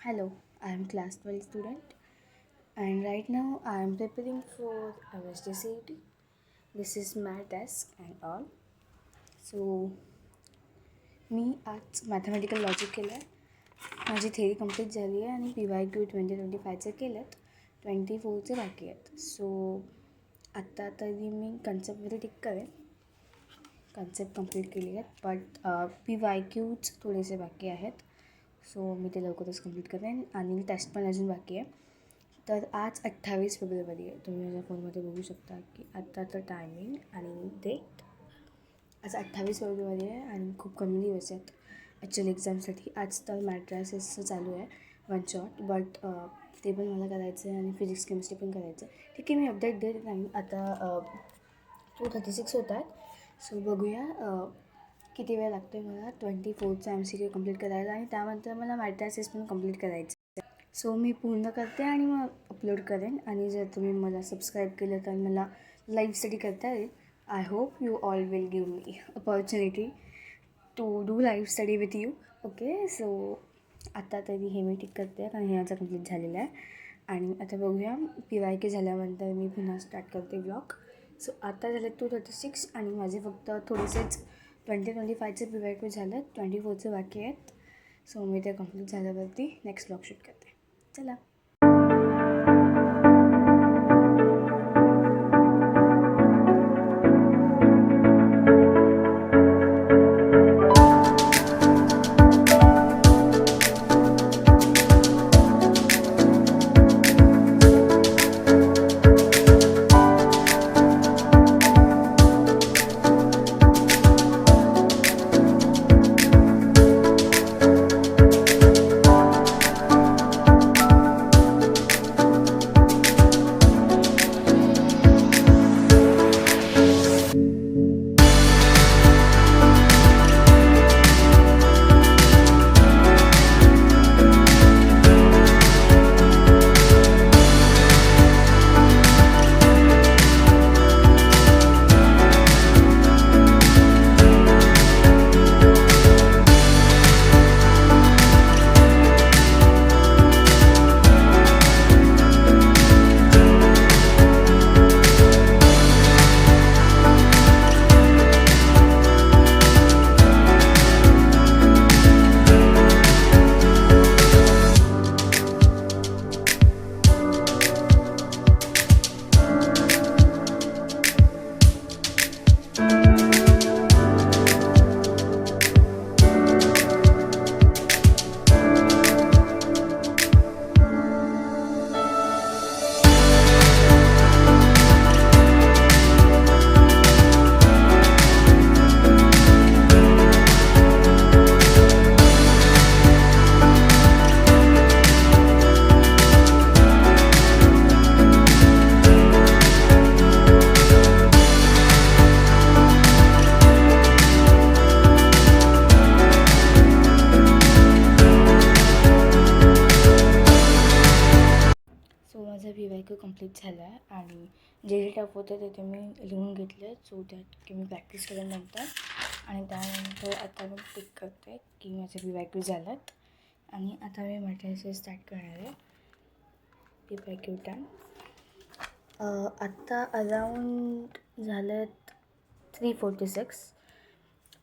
Hello, I am class 12 student and right now I am preparing for MSD CET. This is my desk and all. So मी आज mathematical logic केलं आहे. माझी theory complete झाली आहे आणि PYQ 2025चे केलं आहेत. 24चे बाकी आहेत. सो आत्ता तरी मी कन्सेप्टमध्ये टिक करेन. कन्सेप्ट कंप्लीट केली आहेत बट PYQच थोडेसे बाकी आहेत. सो मी ते लवकरच कंप्लीट करेन आणि टेस्ट पण अजून बाकी आहे. तर आज 28 फेब्रुवारी आहे. तुम्ही माझ्या फोनमध्ये बघू शकता की आत्ताचं टायमिंग आणि डेट. आज 28 फेब्रुवारी आहे आणि खूप कमी दिवस आहेत ॲक्च्युअली एक्झामसाठी. आज तर मॅट्रायसिसचं चालू आहे वन शॉट बट ते पण मला करायचं आहे आणि फिजिक्स केमिस्ट्री पण करायचं आहे. ठीक आहे, मी अपडेट देत नाही. आता 2:36 होत आहेत. सो बघूया किती वेळ लागतो आहे मला 24चा MCQ कंप्लीट करायला आणि त्यानंतर मला मॅट्रायसिस पण कंप्लीट करायचं आहे. सो मी पूर्ण करते आणि मग अपलोड करेन. आणि जर तुम्ही मला सबस्क्राईब केलं तर मला लाईव्ह स्टडी करता येईल. I hope you all will give me opportunity to do live study with you. Okay, so आता तरी हे मी टिक करते कारण हे माझं कंप्लीट झालेलं आहे. आणि आता बघूया PYQ झाल्यानंतर मी पुन्हा स्टार्ट करते ब्लॉग. सो आता झाले 2:36 आणि माझे फक्त थोडेसेच 2025चे PYQ झालं, 24चे बाकी आहेत. सो मी ते कंप्लीट झाल्यावरती नेक्स्ट ब्लॉग शूट करते. चला. माझा PYQ कंप्लीट झाला आहे आणि जे टफ होतं ते मी लिहून घेतलं. सो दॅट की मी प्रॅक्टिस केल्यानंतर आणि त्यानंतर आता मी टिक करते की माझे PYQ झाल्यात. आणि आता मी मॅट्रायसिस स्टार्ट करणार आहे. PYQ टाईम आत्ता अराऊंड झालेत 3:46.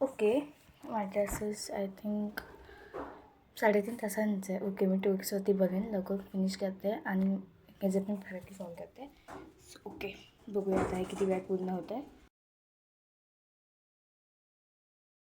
ओके, मॅट्रायसिस आय थिंक 3.5 तासांचं आहे. ओके, मी 2xवरती बघेन, लवकर फिनिश करते आणि याचे पण PYQ सॉल्व करते. ओके, बघूया आता हे किती वेळात पूर्ण होतं आहे.